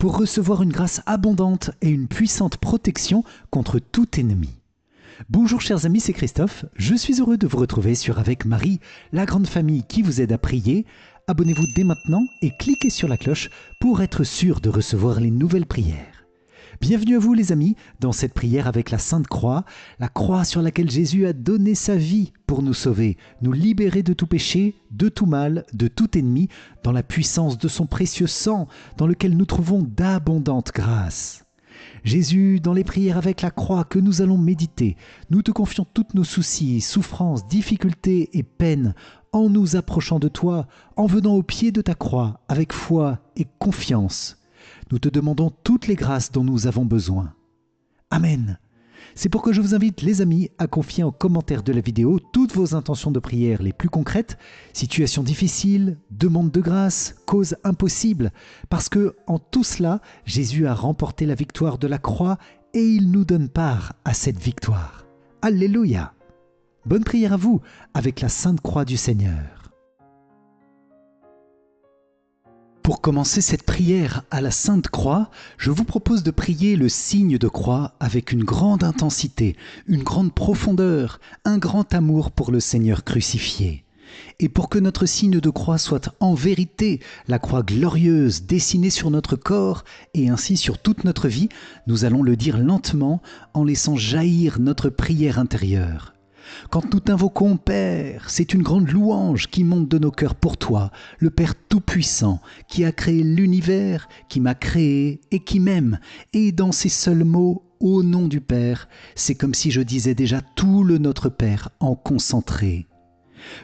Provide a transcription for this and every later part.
pour recevoir une grâce abondante et une puissante protection contre tout ennemi. Bonjour chers amis, c'est Christophe. Je suis heureux de vous retrouver sur Avec Marie, la grande famille qui vous aide à prier. Abonnez-vous dès maintenant et cliquez sur la cloche pour être sûr de recevoir les nouvelles prières. Bienvenue à vous les amis dans cette prière avec la Sainte Croix, la croix sur laquelle Jésus a donné sa vie pour nous sauver, nous libérer de tout péché, de tout mal, de tout ennemi, dans la puissance de son précieux sang dans lequel nous trouvons d'abondantes grâces. Jésus, dans les prières avec la croix que nous allons méditer, nous te confions toutes nos soucis, souffrances, difficultés et peines en nous approchant de toi, en venant au pied de ta croix avec foi et confiance. Nous te demandons toutes les grâces dont nous avons besoin. Amen. C'est pourquoi je vous invite, les amis, à confier en commentaire de la vidéo toutes vos intentions de prière les plus concrètes, situations difficiles, demandes de grâce, causes impossibles, parce que en tout cela, Jésus a remporté la victoire de la croix et il nous donne part à cette victoire. Alléluia. Bonne prière à vous avec la Sainte Croix du Seigneur. Pour commencer cette prière à la Sainte Croix, je vous propose de prier le signe de croix avec une grande intensité, une grande profondeur, un grand amour pour le Seigneur crucifié. Et pour que notre signe de croix soit en vérité la croix glorieuse dessinée sur notre corps et ainsi sur toute notre vie, nous allons le dire lentement en laissant jaillir notre prière intérieure. Quand nous t'invoquons, Père, c'est une grande louange qui monte de nos cœurs pour toi, le Père Tout-Puissant, qui a créé l'univers, qui m'a créé et qui m'aime. Et dans ces seuls mots, au nom du Père, c'est comme si je disais déjà tout le Notre Père en concentré.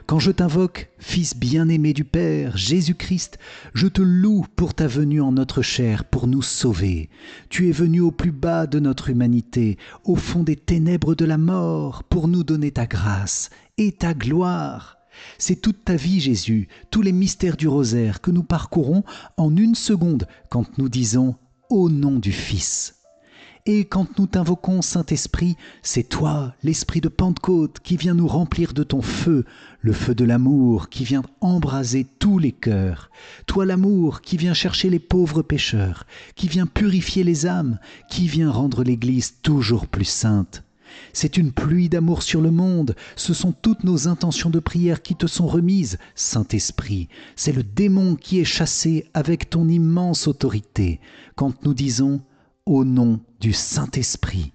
Quand je t'invoque, Fils bien-aimé du Père, Jésus-Christ, je te loue pour ta venue en notre chair pour nous sauver. Tu es venu au plus bas de notre humanité, au fond des ténèbres de la mort, pour nous donner ta grâce et ta gloire. C'est toute ta vie, Jésus, tous les mystères du rosaire que nous parcourons en une seconde quand nous disons « Au nom du Fils ». Et quand nous t'invoquons, Saint-Esprit, c'est toi, l'Esprit de Pentecôte, qui vient nous remplir de ton feu, le feu de l'amour qui vient embraser tous les cœurs. Toi l'amour qui vient chercher les pauvres pécheurs, qui vient purifier les âmes, qui vient rendre l'Église toujours plus sainte. C'est une pluie d'amour sur le monde, ce sont toutes nos intentions de prière qui te sont remises, Saint-Esprit. C'est le démon qui est chassé avec ton immense autorité, quand nous disons « Au nom du Saint-Esprit ».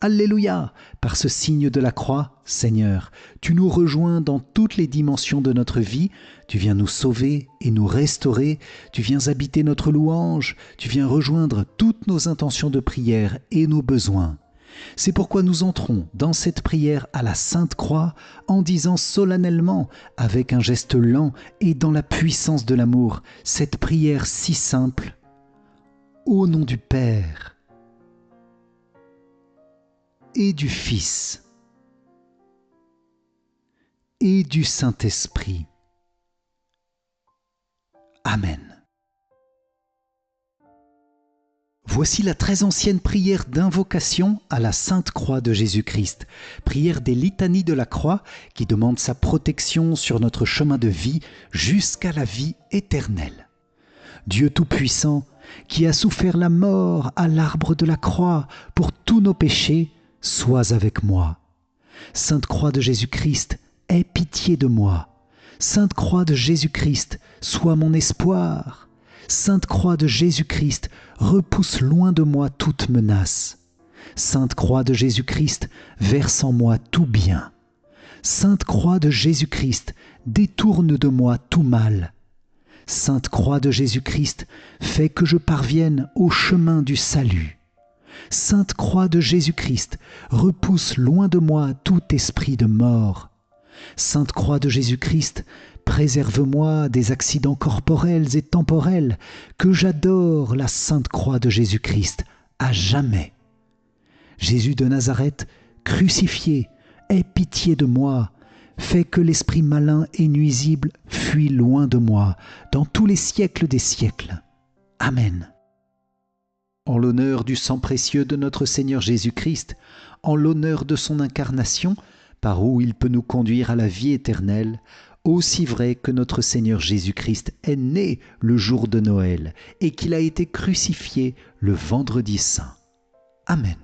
Alléluia! Par ce signe de la croix, Seigneur, tu nous rejoins dans toutes les dimensions de notre vie, tu viens nous sauver et nous restaurer, tu viens habiter notre louange, tu viens rejoindre toutes nos intentions de prière et nos besoins. C'est pourquoi nous entrons dans cette prière à la Sainte Croix en disant solennellement, avec un geste lent et dans la puissance de l'amour, cette prière si simple. Au nom du Père et du Fils et du Saint-Esprit. Amen. Voici la très ancienne prière d'invocation à la Sainte Croix de Jésus-Christ, prière des litanies de la croix qui demande sa protection sur notre chemin de vie jusqu'à la vie éternelle. Dieu Tout-Puissant, qui a souffert la mort à l'arbre de la croix pour tous nos péchés, sois avec moi. Sainte Croix de Jésus-Christ, aie pitié de moi. Sainte Croix de Jésus-Christ, sois mon espoir. Sainte Croix de Jésus-Christ, repousse loin de moi toute menace. Sainte Croix de Jésus-Christ, verse en moi tout bien. Sainte Croix de Jésus-Christ, détourne de moi tout mal. Sainte Croix de Jésus-Christ, fais que je parvienne au chemin du salut. Sainte Croix de Jésus-Christ, repousse loin de moi tout esprit de mort. Sainte Croix de Jésus-Christ, préserve-moi des accidents corporels et temporels, que j'adore la Sainte Croix de Jésus-Christ à jamais. Jésus de Nazareth, crucifié, aie pitié de moi. Fais que l'esprit malin et nuisible fuit loin de moi, dans tous les siècles des siècles. Amen. En l'honneur du sang précieux de notre Seigneur Jésus-Christ, en l'honneur de son incarnation, par où il peut nous conduire à la vie éternelle, aussi vrai que notre Seigneur Jésus-Christ est né le jour de Noël et qu'il a été crucifié le vendredi saint. Amen.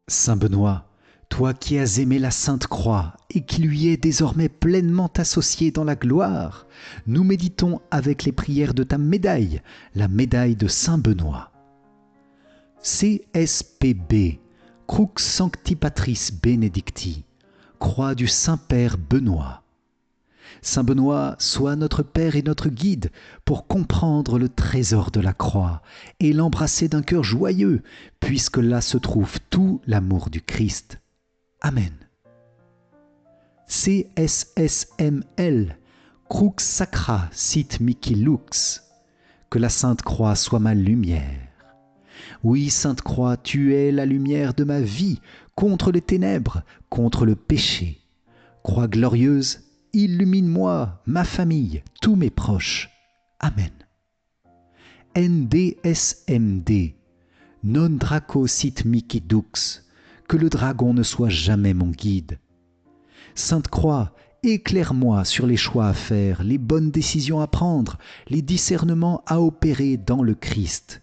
Saint Benoît, toi qui as aimé la Sainte Croix et qui lui es désormais pleinement associé dans la gloire, nous méditons avec les prières de ta médaille, la médaille de Saint Benoît. CSPB, Crux Sancti Patris Benedicti, croix du Saint-Père Benoît. Saint Benoît, sois notre Père et notre guide pour comprendre le trésor de la croix et l'embrasser d'un cœur joyeux, puisque là se trouve tout l'amour du Christ. Amen. CSSML, Crux Sacra Sit Mihi Lux, que la Sainte Croix soit ma lumière. Oui, Sainte Croix, tu es la lumière de ma vie, contre les ténèbres, contre le péché. Croix glorieuse, illumine-moi, ma famille, tous mes proches. Amen. NDSMD, non draco sit mihi dux, que le dragon ne soit jamais mon guide. Sainte Croix, éclaire-moi sur les choix à faire, les bonnes décisions à prendre, les discernements à opérer dans le Christ.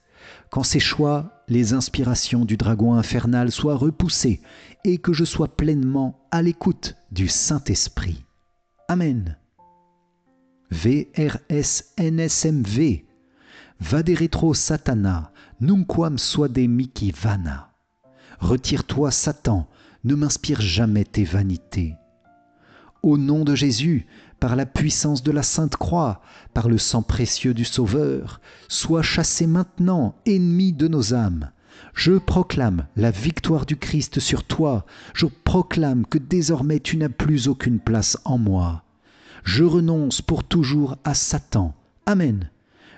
Qu'en ces choix, les inspirations du dragon infernal soient repoussées et que je sois pleinement à l'écoute du Saint-Esprit. Amen. VRSNSMV, Vade retro Satana, nunquam suade mihi vana. Retire-toi, Satan, ne m'inspire jamais tes vanités. Au nom de Jésus, par la puissance de la Sainte Croix, par le sang précieux du Sauveur, sois chassé maintenant, ennemi de nos âmes. Je proclame la victoire du Christ sur toi. Je proclame que désormais tu n'as plus aucune place en moi. Je renonce pour toujours à Satan. Amen.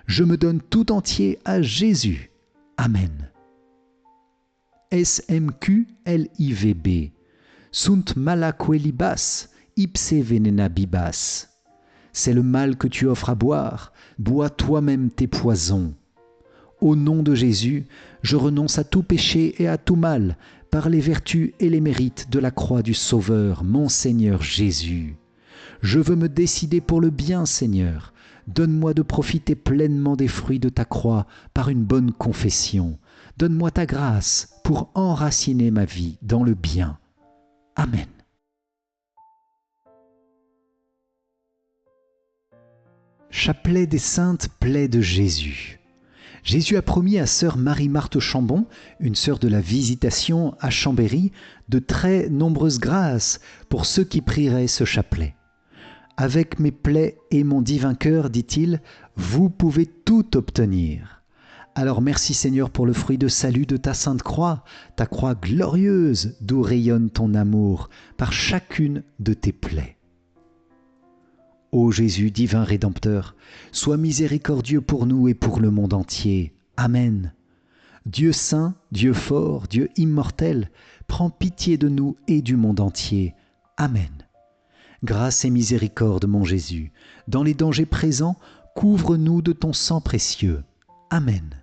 Je me donne tout entier à Jésus. Amen. SMQLIVB, Sunt mala quelibas, ipse venena bibas. C'est le mal que tu offres à boire, bois toi-même tes poisons. Au nom de Jésus, je renonce à tout péché et à tout mal, par les vertus et les mérites de la croix du Sauveur, mon Seigneur Jésus. Je veux me décider pour le bien, Seigneur. Donne-moi de profiter pleinement des fruits de ta croix par une bonne confession. Donne-moi ta grâce pour enraciner ma vie dans le bien. Amen. Chapelet des saintes plaies de Jésus. Jésus a promis à sœur Marie-Marthe Chambon, une sœur de la Visitation à Chambéry, de très nombreuses grâces pour ceux qui prieraient ce chapelet. Avec mes plaies et mon divin cœur, dit-il, vous pouvez tout obtenir. Alors merci Seigneur pour le fruit de salut de ta sainte croix, ta croix glorieuse d'où rayonne ton amour par chacune de tes plaies. Ô Jésus, divin Rédempteur, sois miséricordieux pour nous et pour le monde entier. Amen. Dieu saint, Dieu fort, Dieu immortel, prends pitié de nous et du monde entier. Amen. Grâce et miséricorde, mon Jésus, dans les dangers présents, couvre-nous de ton sang précieux. Amen.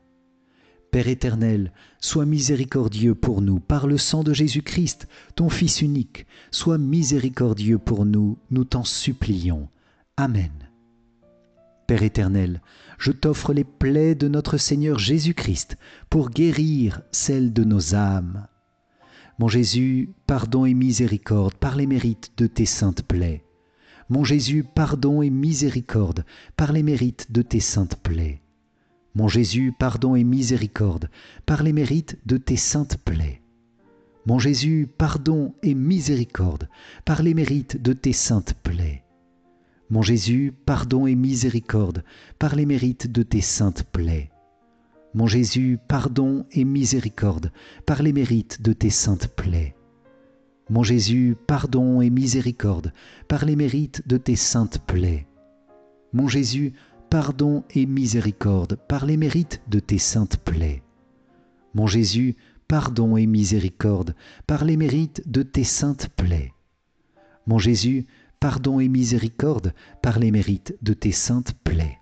Père éternel, sois miséricordieux pour nous par le sang de Jésus-Christ, ton Fils unique. Sois miséricordieux pour nous, nous t'en supplions. Amen. Père éternel, je t'offre les plaies de notre Seigneur Jésus-Christ pour guérir celles de nos âmes. Mon Jésus, pardon et miséricorde par les mérites de tes saintes plaies. Mon Jésus, pardon et miséricorde par les mérites de tes saintes plaies. Mon Jésus, pardon et miséricorde par les mérites de tes saintes plaies. Mon Jésus, pardon et miséricorde par les mérites de tes saintes plaies. Mon Jésus, pardon et miséricorde par les mérites de tes saintes plaies. Mon Jésus, pardon et miséricorde par les mérites de tes saintes plaies. Mon Jésus, pardon et miséricorde par les mérites de tes saintes plaies. Mon Jésus, pardon et miséricorde par les mérites de tes saintes plaies. Mon Jésus, pardon et miséricorde par les mérites de tes saintes plaies. Mon Jésus, pardon et miséricorde par les mérites de tes saintes plaies.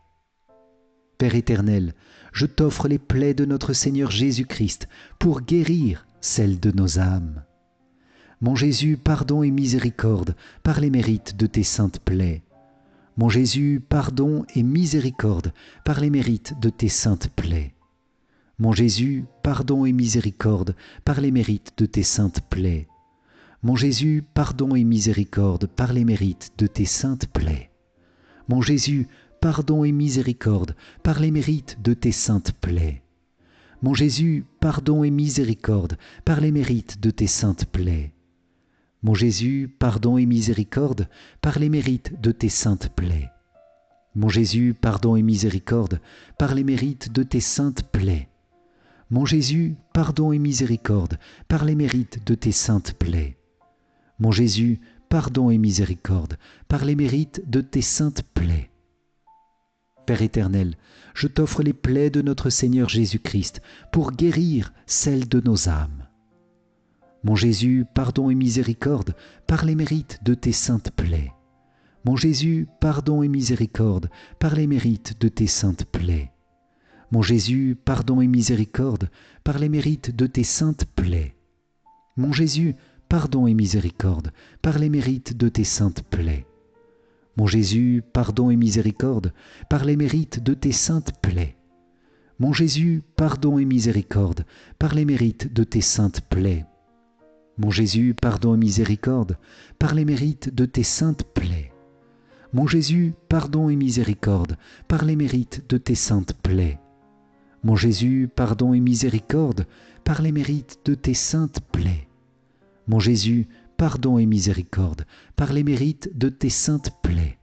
Père éternel, je t'offre les plaies de notre Seigneur Jésus-Christ pour guérir celles de nos âmes. Mon Jésus, pardon et miséricorde par les mérites de tes saintes plaies. Mon Jésus, pardon et miséricorde par les mérites de tes saintes plaies. Mon Jésus, pardon et miséricorde par les mérites de tes saintes plaies. Mon Jésus, pardon et miséricorde par les mérites de tes saintes plaies. Mon Jésus, pardon et miséricorde par les mérites de tes saintes plaies. Mon Jésus, pardon et miséricorde par les mérites de tes saintes plaies. Mon Jésus, pardon et miséricorde par les mérites de tes saintes plaies. Mon Jésus, pardon et miséricorde par les mérites de tes saintes plaies. Mon Jésus, pardon et miséricorde par les mérites de tes saintes plaies. Mon Jésus, pardon et miséricorde par les mérites de tes saintes plaies. Père éternel, je t'offre les plaies de notre Seigneur Jésus-Christ pour guérir celles de nos âmes. Mon Jésus, pardon et miséricorde par les mérites de tes saintes plaies. Mon Jésus, pardon et miséricorde par les mérites de tes saintes plaies. Mon Jésus, pardon et miséricorde par les mérites de tes saintes plaies. Mon Jésus, pardon et miséricorde par les mérites de tes saintes plaies. Mon Jésus, pardon et miséricorde par les mérites de tes saintes plaies. Mon Jésus, pardon et miséricorde par les mérites de tes saintes plaies. Mon Jésus, pardon et miséricorde par les mérites de tes saintes plaies. Mon Jésus, pardon et miséricorde par les mérites de tes saintes plaies. Mon Jésus, pardon et miséricorde par les mérites de tes saintes plaies. Mon Jésus, pardon et miséricorde par les mérites de tes saintes plaies.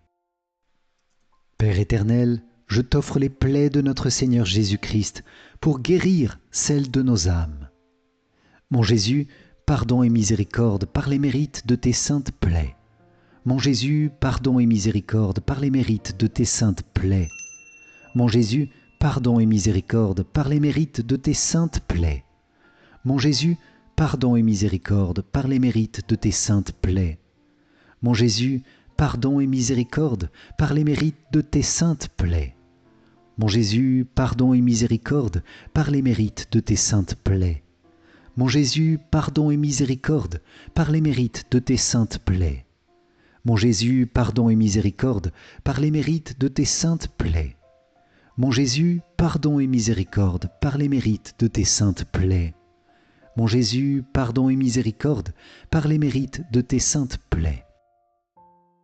Père éternel, je t'offre les plaies de notre Seigneur Jésus-Christ pour guérir celles de nos âmes. Mon Jésus, pardon et miséricorde par les mérites de tes saintes plaies. Mon Jésus, pardon et miséricorde par les mérites de tes saintes plaies. Mon Jésus, pardon et miséricorde par les mérites de tes saintes plaies. Mon Jésus, pardon et miséricorde par les mérites de tes saintes plaies. Mon Jésus, pardon et miséricorde par les mérites de tes saintes plaies. Mon Jésus, pardon et miséricorde par les mérites de tes saintes plaies. Mon Jésus, pardon et miséricorde par les mérites de tes saintes plaies. Mon Jésus, pardon et miséricorde par les mérites de tes saintes plaies. Mon Jésus, pardon et miséricorde par les mérites de tes saintes plaies. Mon Jésus, pardon et miséricorde par les mérites de tes saintes plaies.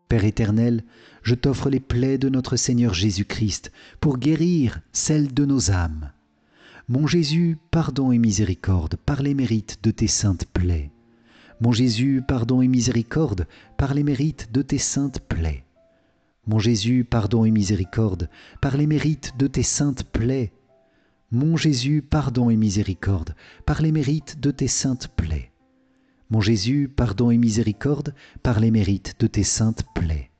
Père éternel, je t'offre les plaies de notre Seigneur Jésus-Christ pour guérir celles de nos âmes. Mon Jésus, pardon et miséricorde par les mérites de tes saintes plaies. Mon Jésus, pardon et miséricorde par les mérites de tes saintes plaies. Mon Jésus, pardon et miséricorde par les mérites de tes saintes plaies. Mon Jésus, pardon et miséricorde par les mérites de tes saintes plaies. Mon Jésus, pardon et miséricorde par les mérites de tes saintes plaies.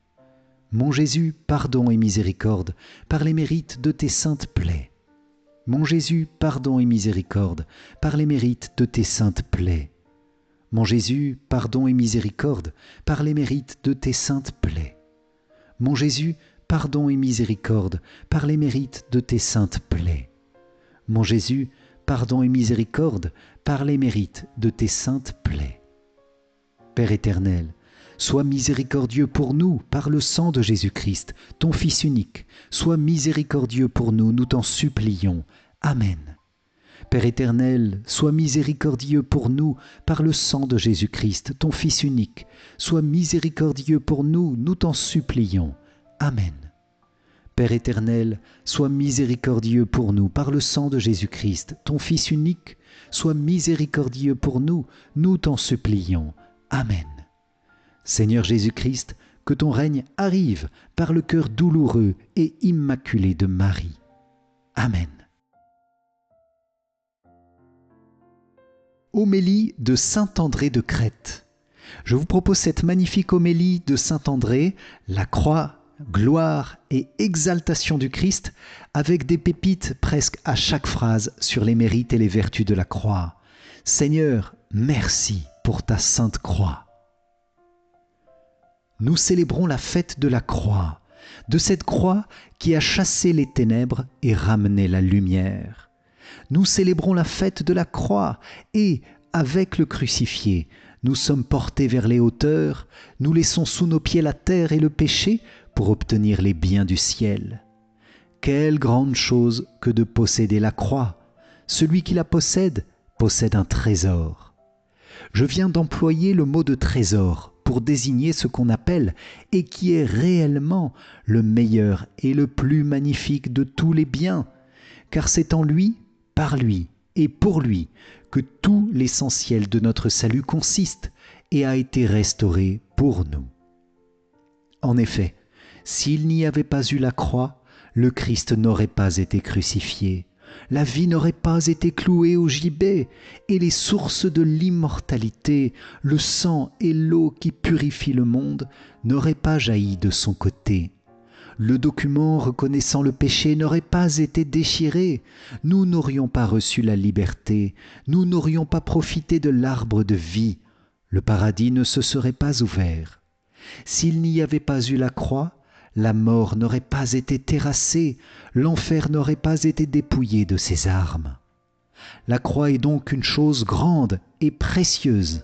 Mon Jésus, pardon et miséricorde par les mérites de tes saintes plaies. Mon Jésus, pardon et miséricorde par les mérites de tes saintes plaies. Mon Jésus, pardon et miséricorde par les mérites de tes saintes plaies. Mon Jésus, pardon et miséricorde par les mérites de tes saintes plaies. Mon Jésus, pardon et miséricorde par les mérites de tes saintes plaies. Père éternel, sois miséricordieux pour nous par le sang de Jésus-Christ, ton Fils unique. Sois miséricordieux pour nous, nous t'en supplions. Amen. Père éternel, sois miséricordieux pour nous par le sang de Jésus-Christ, ton Fils unique. Sois miséricordieux pour nous, nous t'en supplions. Amen. Père éternel, sois miséricordieux pour nous par le sang de Jésus-Christ, ton Fils unique. Sois miséricordieux pour nous, nous t'en supplions. Amen. Seigneur Jésus-Christ, que ton règne arrive par le cœur douloureux et immaculé de Marie. Amen. Homélie de saint André de Crète. Je vous propose cette magnifique homélie de saint André, la croix, gloire et exaltation du Christ, avec des pépites presque à chaque phrase sur les mérites et les vertus de la croix. Seigneur, merci pour ta sainte croix. Nous célébrons la fête de la croix, de cette croix qui a chassé les ténèbres et ramené la lumière. Nous célébrons la fête de la croix et, avec le crucifié, Nous sommes portés vers les hauteurs, nous laissons sous nos pieds la terre et le péché pour obtenir les biens du ciel. Quelle grande chose que de posséder la croix! Celui qui la possède un trésor. Je viens d'employer le mot de trésor pour désigner ce qu'on appelle et qui est réellement le meilleur et le plus magnifique de tous les biens, car c'est en lui, par lui et pour lui que tout l'essentiel de notre salut consiste et a été restauré pour nous. En effet, s'il n'y avait pas eu la croix, le Christ n'aurait pas été crucifié, la vie n'aurait pas été clouée au gibet, et les sources de l'immortalité, le sang et l'eau qui purifient le monde, n'auraient pas jailli de son côté. Le document reconnaissant le péché n'aurait pas été déchiré, nous n'aurions pas reçu la liberté, nous n'aurions pas profité de l'arbre de vie, le paradis ne se serait pas ouvert. S'il n'y avait pas eu la croix, la mort n'aurait pas été terrassée, l'enfer n'aurait pas été dépouillé de ses armes. La croix est donc une chose grande et précieuse.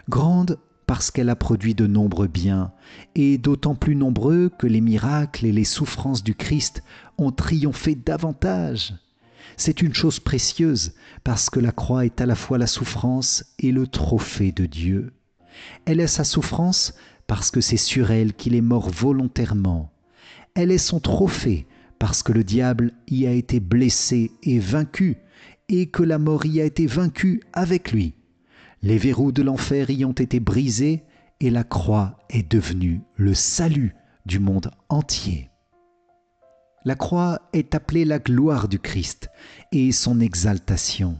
Grande parce qu'elle a produit de nombreux biens, et d'autant plus nombreux que les miracles et les souffrances du Christ ont triomphé davantage. C'est une chose précieuse parce que la croix est à la fois la souffrance et le trophée de Dieu. Elle est sa souffrance parce que c'est sur elle qu'il est mort volontairement. Elle est son trophée parce que le diable y a été blessé et vaincu, et que la mort y a été vaincue avec lui. Les verrous de l'enfer y ont été brisés, et la croix est devenue le salut du monde entier. La croix est appelée la gloire du Christ et son exaltation.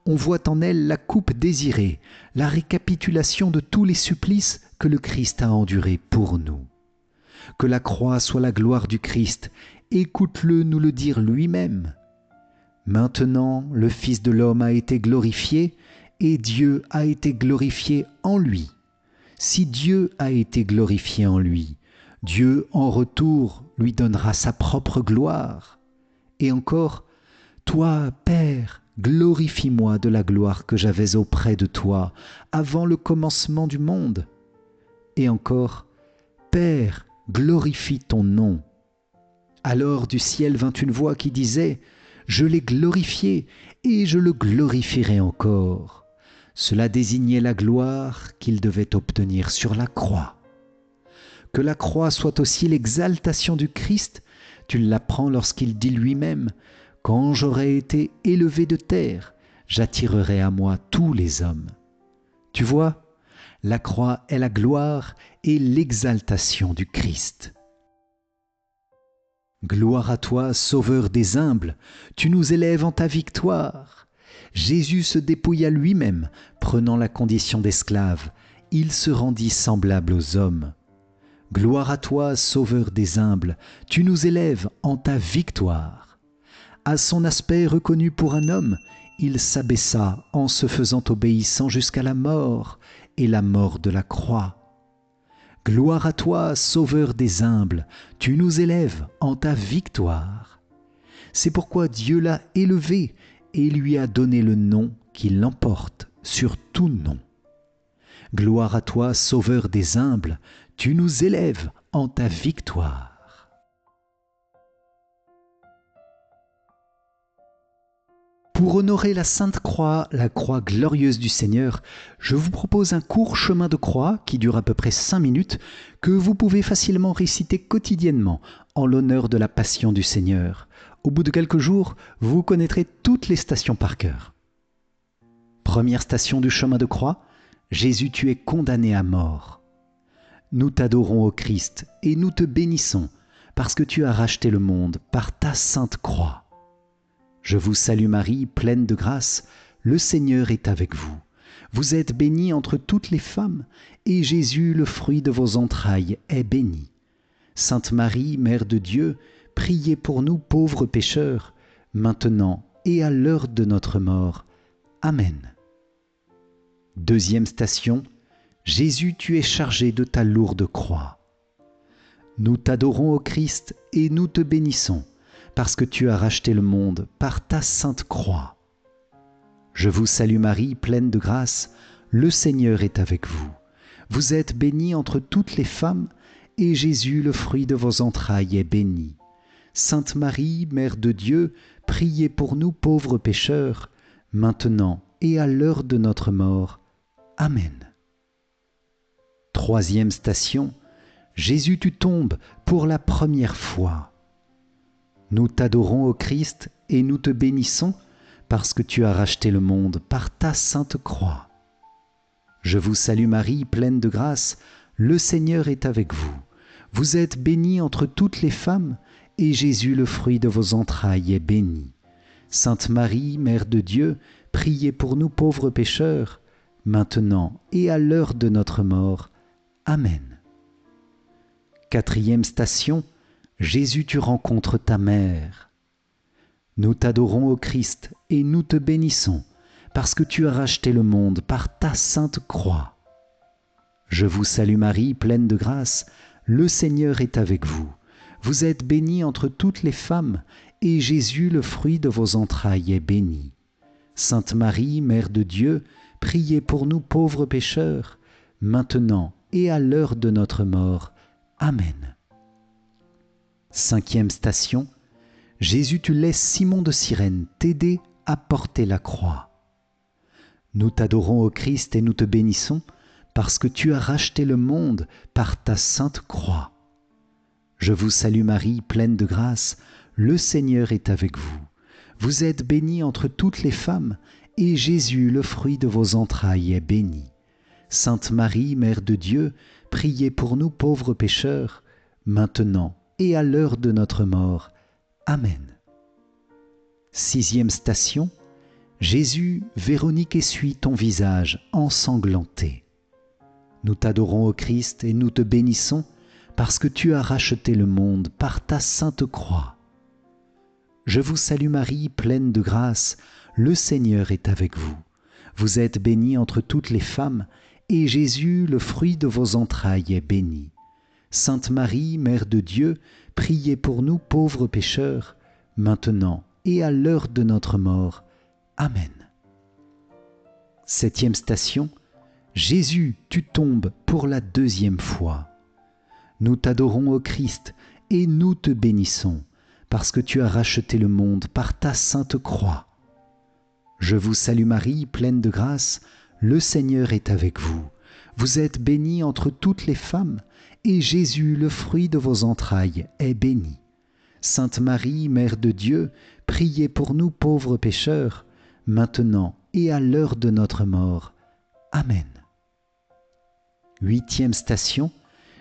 On voit en elle la coupe désirée, la récapitulation de tous les supplices que le Christ a endurés pour nous. Que la croix soit la gloire du Christ, écoute-le nous le dire lui-même. Maintenant, le Fils de l'homme a été glorifié, et Dieu a été glorifié en lui. Si Dieu a été glorifié en lui, Dieu en retour lui donnera sa propre gloire. Et encore, toi, Père, glorifie-moi de la gloire que j'avais auprès de toi avant le commencement du monde. Et encore, Père, glorifie ton nom. Alors du ciel vint une voix qui disait, « Je l'ai glorifié et je le glorifierai encore. » Cela désignait la gloire qu'il devait obtenir sur la croix. Que la croix soit aussi l'exaltation du Christ, tu l'apprends lorsqu'il dit lui-même, « Quand j'aurai été élevé de terre, j'attirerai à moi tous les hommes. » Tu vois, la croix est la gloire et l'exaltation du Christ. Gloire à toi, Sauveur des humbles, tu nous élèves en ta victoire. Jésus se dépouilla lui-même, prenant la condition d'esclave, il se rendit semblable aux hommes. Gloire à toi, Sauveur des humbles, tu nous élèves en ta victoire. À son aspect reconnu pour un homme, il s'abaissa en se faisant obéissant jusqu'à la mort, et la mort de la croix. Gloire à toi, Sauveur des humbles, tu nous élèves en ta victoire. C'est pourquoi Dieu l'a élevé et lui a donné le nom qui l'emporte sur tout nom. Gloire à toi, Sauveur des humbles, tu nous élèves en ta victoire. Pour honorer la Sainte Croix, la croix glorieuse du Seigneur, je vous propose un court chemin de croix qui dure à peu près 5 minutes, que vous pouvez facilement réciter quotidiennement en l'honneur de la Passion du Seigneur. Au bout de quelques jours, vous connaîtrez toutes les stations par cœur. Première station du chemin de croix, Jésus, tu es condamné à mort. Nous t'adorons ô Christ et nous te bénissons parce que tu as racheté le monde par ta sainte croix. Je vous salue Marie, pleine de grâce, le Seigneur est avec vous. Vous êtes bénie entre toutes les femmes, et Jésus, le fruit de vos entrailles, est béni. Sainte Marie, Mère de Dieu, priez pour nous pauvres pécheurs, maintenant et à l'heure de notre mort. Amen. Deuxième station, Jésus, tu es chargé de ta lourde croix. Nous t'adorons ô Christ et nous te bénissons, parce que tu as racheté le monde par ta sainte croix. Je vous salue Marie, pleine de grâce, le Seigneur est avec vous. Vous êtes bénie entre toutes les femmes, et Jésus, le fruit de vos entrailles, est béni. Sainte Marie, Mère de Dieu, priez pour nous pauvres pécheurs, maintenant et à l'heure de notre mort. Amen. Troisième station, Jésus, tu tombes pour la première fois. Nous t'adorons, ô Christ, et nous te bénissons, parce que tu as racheté le monde par ta sainte croix. Je vous salue Marie, pleine de grâce, le Seigneur est avec vous. Vous êtes bénie entre toutes les femmes, et Jésus, le fruit de vos entrailles, est béni. Sainte Marie, Mère de Dieu, priez pour nous pauvres pécheurs, maintenant et à l'heure de notre mort. Amen. Quatrième station, Jésus, tu rencontres ta mère. Nous t'adorons, ô Christ, et nous te bénissons, parce que tu as racheté le monde par ta sainte croix. Je vous salue Marie, pleine de grâce, le Seigneur est avec vous. Vous êtes bénie entre toutes les femmes, et Jésus, le fruit de vos entrailles, est béni. Sainte Marie, Mère de Dieu, priez pour nous pauvres pécheurs, maintenant et à l'heure de notre mort. Amen. Cinquième station, Jésus, tu laisses Simon de Cyrène t'aider à porter la croix. Nous t'adorons, ô Christ, et nous te bénissons, parce que tu as racheté le monde par ta sainte croix. Je vous salue Marie, pleine de grâce, le Seigneur est avec vous. Vous êtes bénie entre toutes les femmes, et Jésus, le fruit de vos entrailles, est béni. Sainte Marie, Mère de Dieu, priez pour nous pauvres pécheurs, maintenant et à l'heure de notre mort. Amen. Sixième station, Jésus, Véronique essuie ton visage ensanglanté. Nous t'adorons, ô Christ, et nous te bénissons, parce que tu as racheté le monde par ta sainte croix. Je vous salue Marie, pleine de grâce, le Seigneur est avec vous. Vous êtes bénie entre toutes les femmes, et Jésus, le fruit de vos entrailles, est béni. Sainte Marie, Mère de Dieu, priez pour nous pauvres pécheurs, maintenant et à l'heure de notre mort. Amen. Septième station, Jésus, tu tombes pour la deuxième fois. Nous t'adorons, ô Christ, et nous te bénissons, parce que tu as racheté le monde par ta sainte croix. Je vous salue Marie, pleine de grâce, le Seigneur est avec vous. Vous êtes bénie entre toutes les femmes, et Jésus, le fruit de vos entrailles, est béni. Sainte Marie, Mère de Dieu, priez pour nous pauvres pécheurs, maintenant et à l'heure de notre mort. Amen. Huitième station,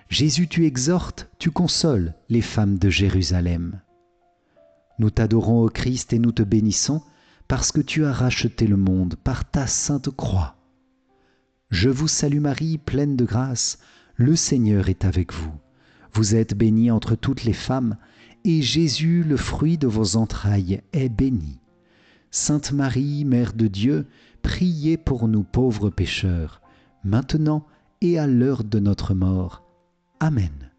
Jésus, tu exhortes, tu consoles les femmes de Jérusalem. Nous t'adorons, ô Christ, et nous te bénissons, parce que tu as racheté le monde par ta sainte croix. Je vous salue Marie, pleine de grâce, le Seigneur est avec vous. Vous êtes bénie entre toutes les femmes, et Jésus, le fruit de vos entrailles, est béni. Sainte Marie, Mère de Dieu, priez pour nous pauvres pécheurs, maintenant et à l'heure de notre mort. Amen.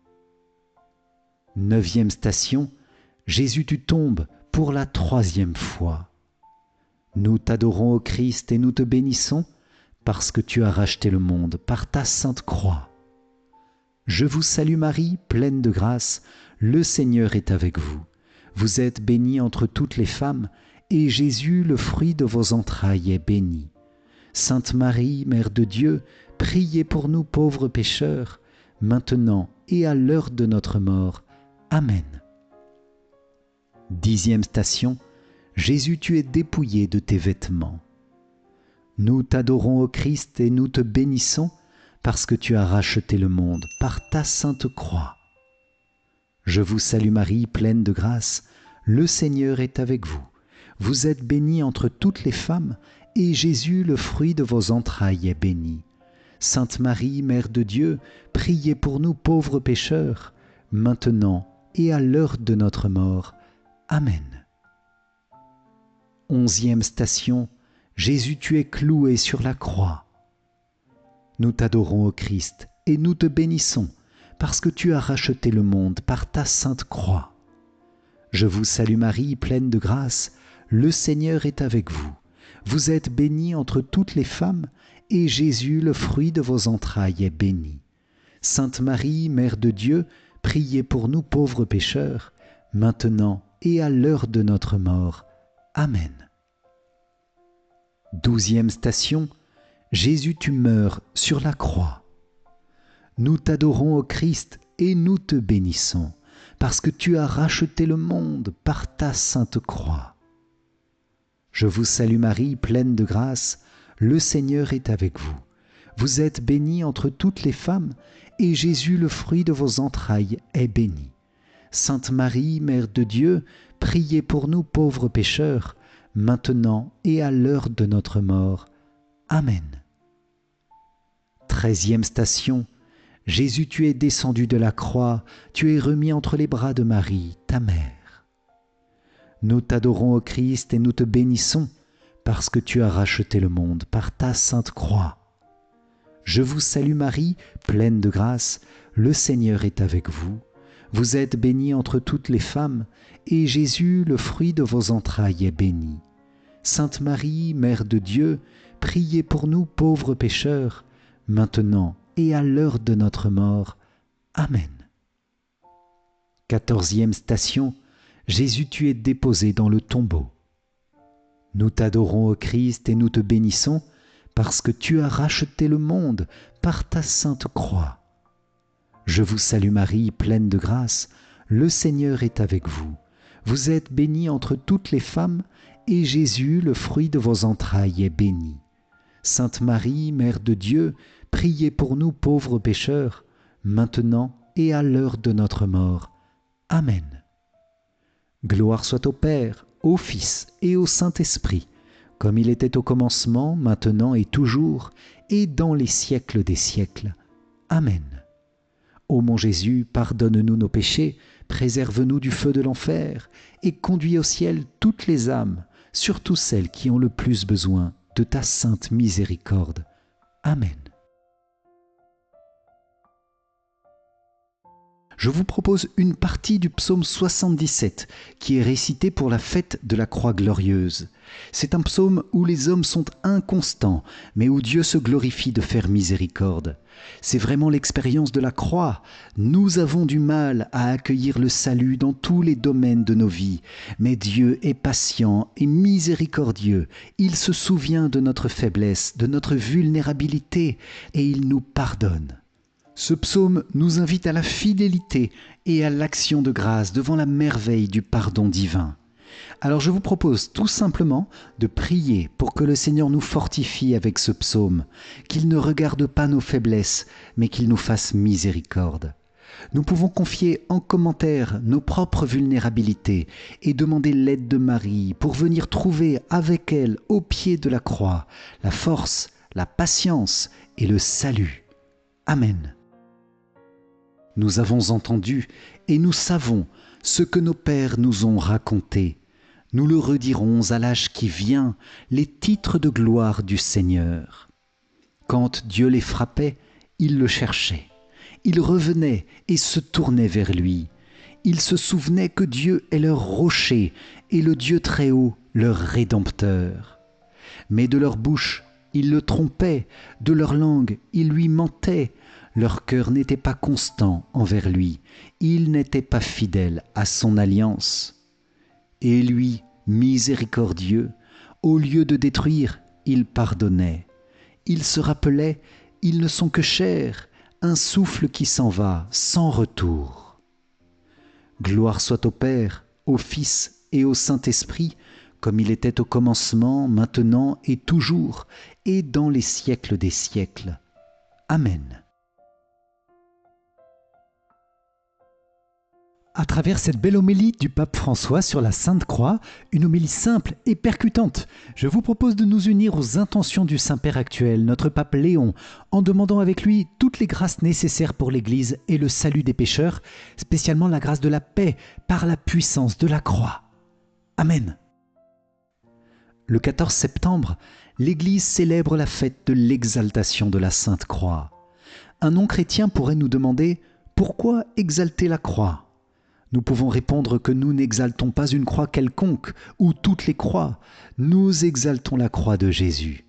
Neuvième station, Jésus, tu tombes pour la troisième fois. Nous t'adorons, ô Christ, et nous te bénissons, parce que tu as racheté le monde par ta sainte croix. Je vous salue Marie, pleine de grâce, le Seigneur est avec vous. Vous êtes bénie entre toutes les femmes, et Jésus, le fruit de vos entrailles, est béni. Sainte Marie, Mère de Dieu, priez pour nous pauvres pécheurs, maintenant et à l'heure de notre mort. Amen. Dixième station, Jésus, tu es dépouillé de tes vêtements. Nous t'adorons, ô Christ, et nous te bénissons, parce que tu as racheté le monde par ta sainte croix. Je vous salue Marie, pleine de grâce, le Seigneur est avec vous. Vous êtes bénie entre toutes les femmes, et Jésus, le fruit de vos entrailles, est béni. Sainte Marie, Mère de Dieu, priez pour nous pauvres pécheurs, maintenant et à l'heure de notre mort. Amen. Onzième station, Jésus, tu es cloué sur la croix. Nous t'adorons, ô Christ, et nous te bénissons, parce que tu as racheté le monde par ta sainte croix. Je vous salue Marie, pleine de grâce, le Seigneur est avec vous. Vous êtes bénie entre toutes les femmes, et Jésus, le fruit de vos entrailles, est béni. Sainte Marie, Mère de Dieu, priez pour nous pauvres pécheurs, maintenant et à l'heure de notre mort. Amen. 12e station, Jésus, tu meurs sur la croix. Nous t'adorons, ô Christ, et nous te bénissons, parce que tu as racheté le monde par ta sainte croix. Je vous salue Marie, pleine de grâce, le Seigneur est avec vous. Vous êtes bénie entre toutes les femmes, et Jésus, le fruit de vos entrailles, est béni. Sainte Marie, Mère de Dieu, priez pour nous pauvres pécheurs, maintenant et à l'heure de notre mort. Amen. 13e station, Jésus, tu es descendu de la croix, tu es remis entre les bras de Marie, ta mère. Nous t'adorons, ô Christ, et nous te bénissons, parce que tu as racheté le monde par ta sainte croix. Je vous salue Marie, pleine de grâce, le Seigneur est avec vous. Vous êtes bénie entre toutes les femmes, et Jésus, le fruit de vos entrailles, est béni. Sainte Marie, Mère de Dieu, priez pour nous pauvres pécheurs, maintenant et à l'heure de notre mort. Amen. 14e station, Jésus, tu es déposé dans le tombeau. Nous t'adorons, ô Christ, et nous te bénissons, parce que tu as racheté le monde par ta sainte croix. Je vous salue Marie, pleine de grâce, le Seigneur est avec vous. Vous êtes bénie entre toutes les femmes, et Jésus, le fruit de vos entrailles, est béni. Sainte Marie, Mère de Dieu, priez pour nous pauvres pécheurs, maintenant et à l'heure de notre mort. Amen. Gloire soit au Père, au Fils et au Saint-Esprit, comme il était au commencement, maintenant et toujours, et dans les siècles des siècles. Amen. Ô mon Jésus, pardonne-nous nos péchés, préserve-nous du feu de l'enfer, et conduis au ciel toutes les âmes, surtout celles qui ont le plus besoin de ta sainte miséricorde. Amen. Je vous propose une partie du psaume 77 qui est récité pour la fête de la Croix glorieuse. C'est un psaume où les hommes sont inconstants, mais où Dieu se glorifie de faire miséricorde. C'est vraiment l'expérience de la croix. Nous avons du mal à accueillir le salut dans tous les domaines de nos vies, mais Dieu est patient et miséricordieux. Il se souvient de notre faiblesse, de notre vulnérabilité, et il nous pardonne. Ce psaume nous invite à la fidélité et à l'action de grâce devant la merveille du pardon divin. Alors je vous propose tout simplement de prier pour que le Seigneur nous fortifie avec ce psaume, qu'il ne regarde pas nos faiblesses, mais qu'il nous fasse miséricorde. Nous pouvons confier en commentaire nos propres vulnérabilités et demander l'aide de Marie pour venir trouver avec elle, au pied de la croix, la force, la patience et le salut. Amen. Nous avons entendu et nous savons ce que nos pères nous ont raconté. Nous le redirons à l'âge qui vient, les titres de gloire du Seigneur. Quand Dieu les frappait, ils le cherchaient. Ils revenaient et se tournaient vers lui. Ils se souvenaient que Dieu est leur rocher et le Dieu très haut leur rédempteur. Mais de leur bouche, ils le trompaient, de leur langue, ils lui mentaient. Leur cœur n'était pas constant envers lui, ils n'étaient pas fidèles à son alliance. Et lui, miséricordieux, au lieu de détruire, il pardonnait. Il se rappelait, ils ne sont que chair, un souffle qui s'en va sans retour. Gloire soit au Père, au Fils et au Saint-Esprit, comme il était au commencement, maintenant et toujours, et dans les siècles des siècles. Amen. À travers cette belle homélie du pape François sur la Sainte Croix, une homélie simple et percutante, je vous propose de nous unir aux intentions du Saint-Père actuel, notre pape Léon, en demandant avec lui toutes les grâces nécessaires pour l'Église et le salut des pécheurs, spécialement la grâce de la paix par la puissance de la croix. Amen. Le 14 septembre, l'Église célèbre la fête de l'exaltation de la Sainte Croix. Un non-chrétien pourrait nous demander « Pourquoi exalter la croix ?» Nous pouvons répondre que nous n'exaltons pas une croix quelconque ou toutes les croix. Nous exaltons la croix de Jésus.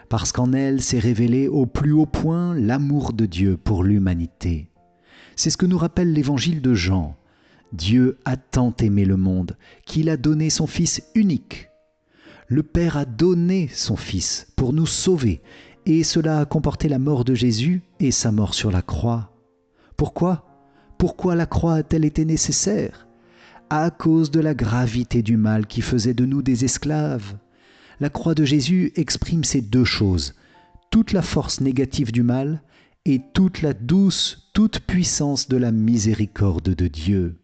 parce qu'en elle s'est révélé au plus haut point l'amour de Dieu pour l'humanité. C'est ce que nous rappelle l'évangile de Jean. Dieu a tant aimé le monde qu'il a donné son Fils unique. Le Père a donné son Fils pour nous sauver, et cela a comporté la mort de Jésus et sa mort sur la croix. Pourquoi ? Pourquoi la croix a-t-elle été nécessaire ? À cause de la gravité du mal qui faisait de nous des esclaves. La croix de Jésus exprime ces deux choses, toute la force négative du mal et toute la douce, toute puissance de la miséricorde de Dieu.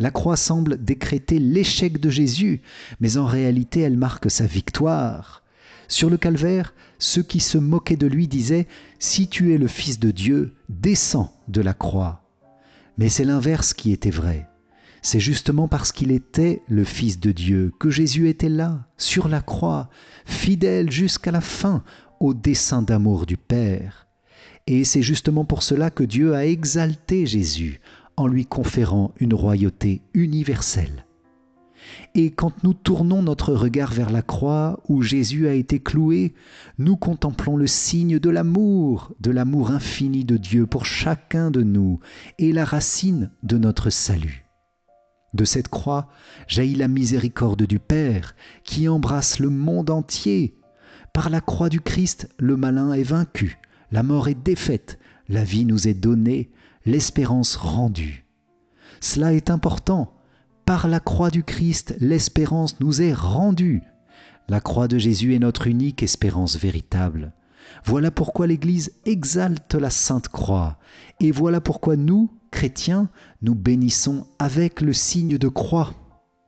La croix semble décréter l'échec de Jésus, mais en réalité elle marque sa victoire. Sur le calvaire, ceux qui se moquaient de lui disaient « Si tu es le Fils de Dieu, descends de la croix ». Mais c'est l'inverse qui était vrai. C'est justement parce qu'il était le Fils de Dieu que Jésus était là, sur la croix, fidèle jusqu'à la fin au dessein d'amour du Père. Et c'est justement pour cela que Dieu a exalté Jésus en lui conférant une royauté universelle. Et quand nous tournons notre regard vers la croix où Jésus a été cloué, nous contemplons le signe de l'amour infini de Dieu pour chacun de nous et la racine de notre salut. De cette croix jaillit la miséricorde du Père qui embrasse le monde entier. Par la croix du Christ, le malin est vaincu, la mort est défaite, la vie nous est donnée, l'espérance rendue. Cela est important. Par la croix du Christ, l'espérance nous est rendue. La croix de Jésus est notre unique espérance véritable. Voilà pourquoi l'Église exalte la Sainte Croix. Et voilà pourquoi nous, chrétiens, nous bénissons avec le signe de croix.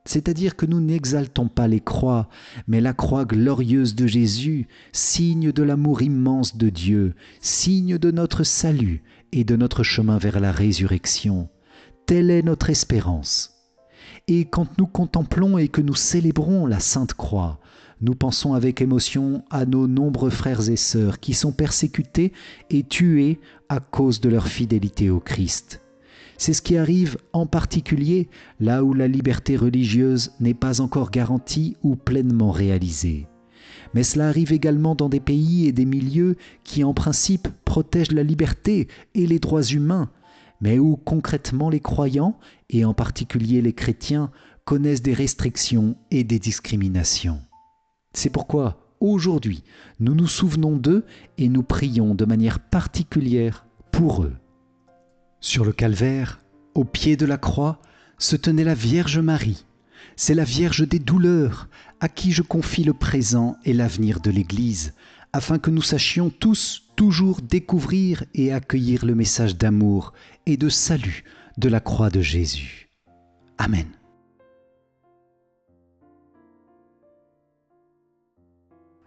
C'est-à-dire que nous n'exaltons pas les croix, mais la croix glorieuse de Jésus, signe de l'amour immense de Dieu, signe de notre salut et de notre chemin vers la résurrection. Telle est notre espérance. Et quand nous contemplons et que nous célébrons la Sainte Croix, nous pensons avec émotion à nos nombreux frères et sœurs qui sont persécutés et tués à cause de leur fidélité au Christ. C'est ce qui arrive en particulier là où la liberté religieuse n'est pas encore garantie ou pleinement réalisée. Mais cela arrive également dans des pays et des milieux qui en principe protègent la liberté et les droits humains, mais où concrètement les croyants, et en particulier les chrétiens, connaissent des restrictions et des discriminations. C'est pourquoi, aujourd'hui, nous nous souvenons d'eux et nous prions de manière particulière pour eux. Sur le calvaire, au pied de la croix, se tenait la Vierge Marie. C'est la Vierge des douleurs, à qui je confie le présent et l'avenir de l'Église, afin que nous sachions tous toujours découvrir et accueillir le message d'amour et de salut de la croix de Jésus. Amen.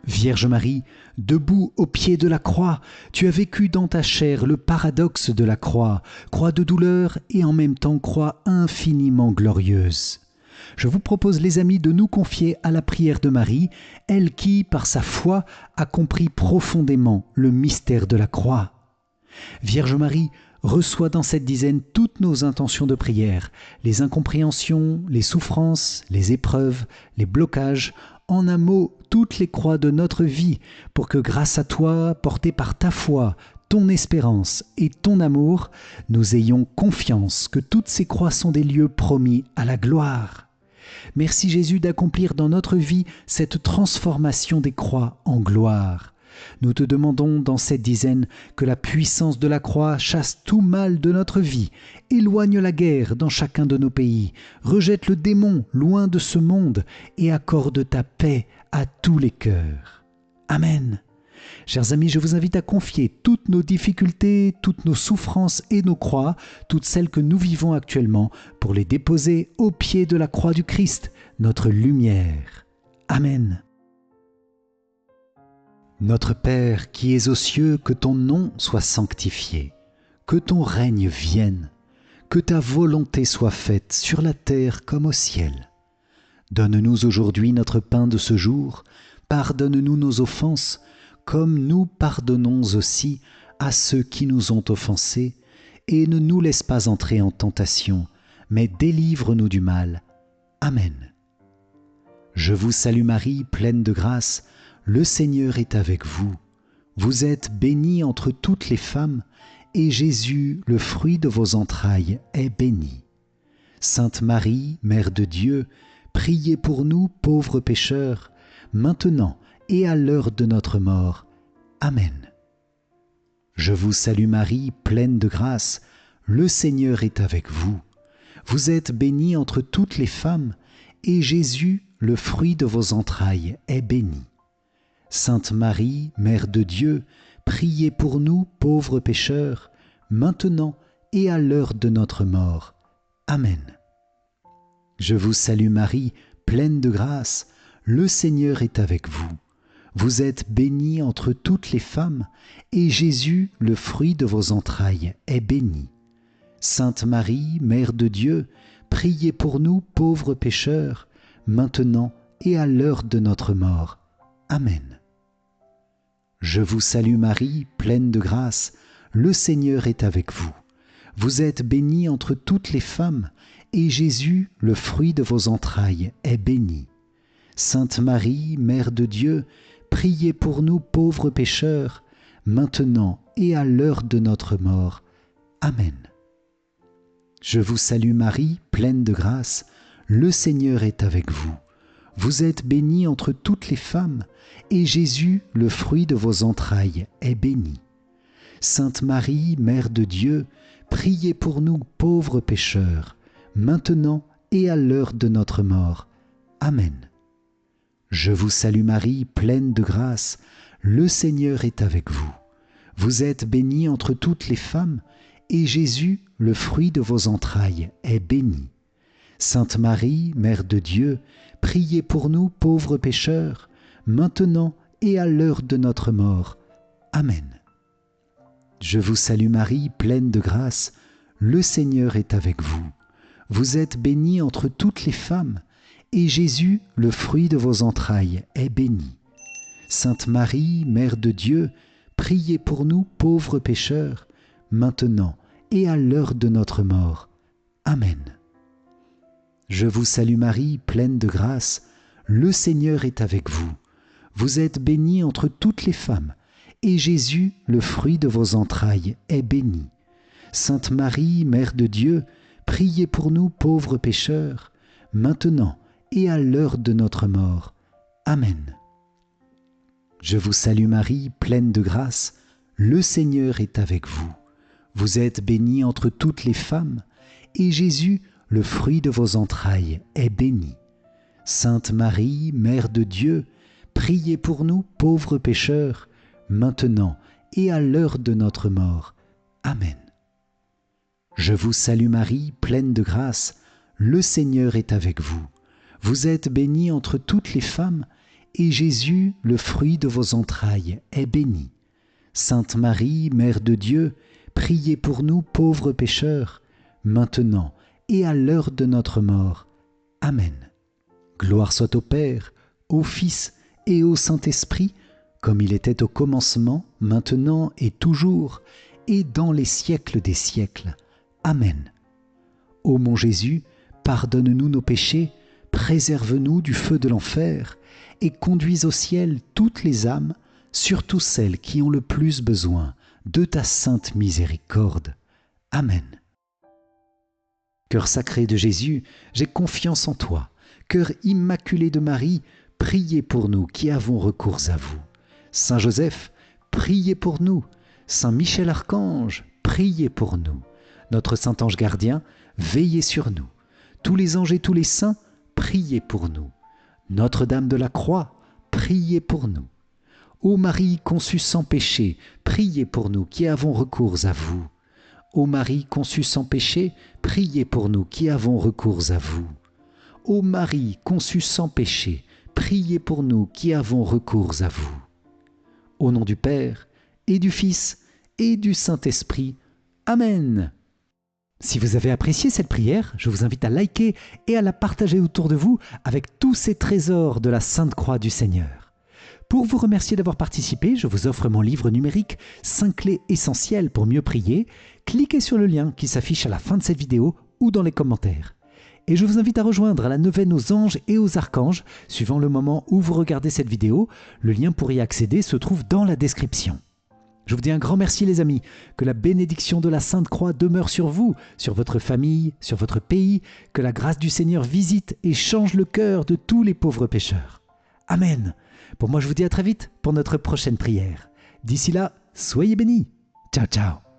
Vierge Marie, debout au pied de la croix, tu as vécu dans ta chair le paradoxe de la croix, croix de douleur et en même temps croix infiniment glorieuse. Je vous propose, les amis, de nous confier à la prière de Marie, elle qui, par sa foi, a compris profondément le mystère de la croix. Vierge Marie, reçois dans cette dizaine toutes nos intentions de prière, les incompréhensions, les souffrances, les épreuves, les blocages, en un mot, toutes les croix de notre vie, pour que grâce à toi, portés par ta foi, ton espérance et ton amour, nous ayons confiance que toutes ces croix sont des lieux promis à la gloire. Merci Jésus d'accomplir dans notre vie cette transformation des croix en gloire. Nous te demandons dans cette dizaine que la puissance de la croix chasse tout mal de notre vie, éloigne la guerre dans chacun de nos pays, rejette le démon loin de ce monde et accorde ta paix à tous les cœurs. Amen. Chers amis, je vous invite à confier toutes nos difficultés, toutes nos souffrances et nos croix, toutes celles que nous vivons actuellement, pour les déposer au pied de la croix du Christ, notre lumière. Amen. Notre Père qui es aux cieux, que ton nom soit sanctifié, que ton règne vienne, que ta volonté soit faite sur la terre comme au ciel. Donne-nous aujourd'hui notre pain de ce jour, pardonne-nous nos offenses, comme nous pardonnons aussi à ceux qui nous ont offensés, et ne nous laisse pas entrer en tentation, mais délivre-nous du mal. Amen. Je vous salue Marie, pleine de grâce, le Seigneur est avec vous. Vous êtes bénie entre toutes les femmes, et Jésus, le fruit de vos entrailles, est béni. Sainte Marie, Mère de Dieu, priez pour nous pauvres pécheurs, maintenant et à l'heure de notre mort. Amen. Je vous salue Marie, pleine de grâce, le Seigneur est avec vous. Vous êtes bénie entre toutes les femmes, et Jésus, le fruit de vos entrailles, est béni. Sainte Marie, Mère de Dieu, priez pour nous pauvres pécheurs, maintenant et à l'heure de notre mort. Amen. Je vous salue Marie, pleine de grâce, le Seigneur est avec vous. Vous êtes bénie entre toutes les femmes, et Jésus, le fruit de vos entrailles, est béni. Sainte Marie, Mère de Dieu, priez pour nous pauvres pécheurs, maintenant et à l'heure de notre mort. Amen. Je vous salue Marie, pleine de grâce, le Seigneur est avec vous. Vous êtes bénie entre toutes les femmes, et Jésus, le fruit de vos entrailles, est béni. Sainte Marie, Mère de Dieu, priez pour nous pauvres pécheurs, maintenant et à l'heure de notre mort. Amen. Je vous salue Marie, pleine de grâce, le Seigneur est avec vous. Vous êtes bénie entre toutes les femmes, et Jésus, le fruit de vos entrailles, est béni. Sainte Marie, Mère de Dieu, priez pour nous pauvres pécheurs, maintenant et à l'heure de notre mort. Amen. Je vous salue Marie, pleine de grâce, le Seigneur est avec vous. Vous êtes bénie entre toutes les femmes, et Jésus, le fruit de vos entrailles, est béni. Sainte Marie, Mère de Dieu, priez pour nous pauvres pécheurs, maintenant et à l'heure de notre mort. Amen. Je vous salue Marie, pleine de grâce, le Seigneur est avec vous. Vous êtes bénie entre toutes les femmes, et Jésus, le fruit de vos entrailles, est béni. Sainte Marie, Mère de Dieu, priez pour nous pauvres pécheurs, maintenant et à l'heure de notre mort. Amen. Je vous salue Marie, pleine de grâce, le Seigneur est avec vous. Vous êtes bénie entre toutes les femmes, et Jésus, le fruit de vos entrailles, est béni. Sainte Marie, Mère de Dieu, priez pour nous pauvres pécheurs, maintenant et à l'heure de notre mort. Amen. Je vous salue Marie, pleine de grâce, le Seigneur est avec vous. Vous êtes bénie entre toutes les femmes, et Jésus, le fruit de vos entrailles, est béni. Sainte Marie, Mère de Dieu, priez pour nous pauvres pécheurs, maintenant et à l'heure de notre mort. Amen. Je vous salue Marie, pleine de grâce, le Seigneur est avec vous. Vous êtes bénie entre toutes les femmes, et Jésus, le fruit de vos entrailles, est béni. Sainte Marie, Mère de Dieu, priez pour nous pauvres pécheurs, maintenant et à l'heure de notre mort. Amen. Gloire soit au Père, au Fils et au Saint-Esprit, comme il était au commencement, maintenant et toujours, et dans les siècles des siècles. Amen. Ô mon Jésus, pardonne-nous nos péchés, préserve-nous du feu de l'enfer, et conduis au ciel toutes les âmes, surtout celles qui ont le plus besoin de ta sainte miséricorde. Amen. Cœur sacré de Jésus, j'ai confiance en toi. Cœur immaculé de Marie, priez pour nous qui avons recours à vous. Saint Joseph, priez pour nous. Saint Michel Archange, priez pour nous. Notre Saint Ange gardien, veillez sur nous. Tous les anges et tous les saints, priez pour nous. Notre-Dame de la Croix, priez pour nous. Ô Marie conçue sans péché, priez pour nous qui avons recours à vous. Ô Marie conçue sans péché, priez pour nous qui avons recours à vous. Ô Marie conçue sans péché, priez pour nous qui avons recours à vous. Au nom du Père, et du Fils, et du Saint-Esprit. Amen. Si vous avez apprécié cette prière, je vous invite à liker et à la partager autour de vous avec tous ces trésors de la Sainte Croix du Seigneur. Pour vous remercier d'avoir participé, je vous offre mon livre numérique 5 clés essentielles pour mieux prier. Cliquez sur le lien qui s'affiche à la fin de cette vidéo ou dans les commentaires. Et je vous invite à rejoindre la neuvaine aux anges et aux archanges, suivant le moment où vous regardez cette vidéo. Le lien pour y accéder se trouve dans la description. Je vous dis un grand merci les amis, que la bénédiction de la Sainte Croix demeure sur vous, sur votre famille, sur votre pays, que la grâce du Seigneur visite et change le cœur de tous les pauvres pécheurs. Amen. Pour moi je vous dis à très vite pour notre prochaine prière. D'ici là, soyez bénis. Ciao ciao.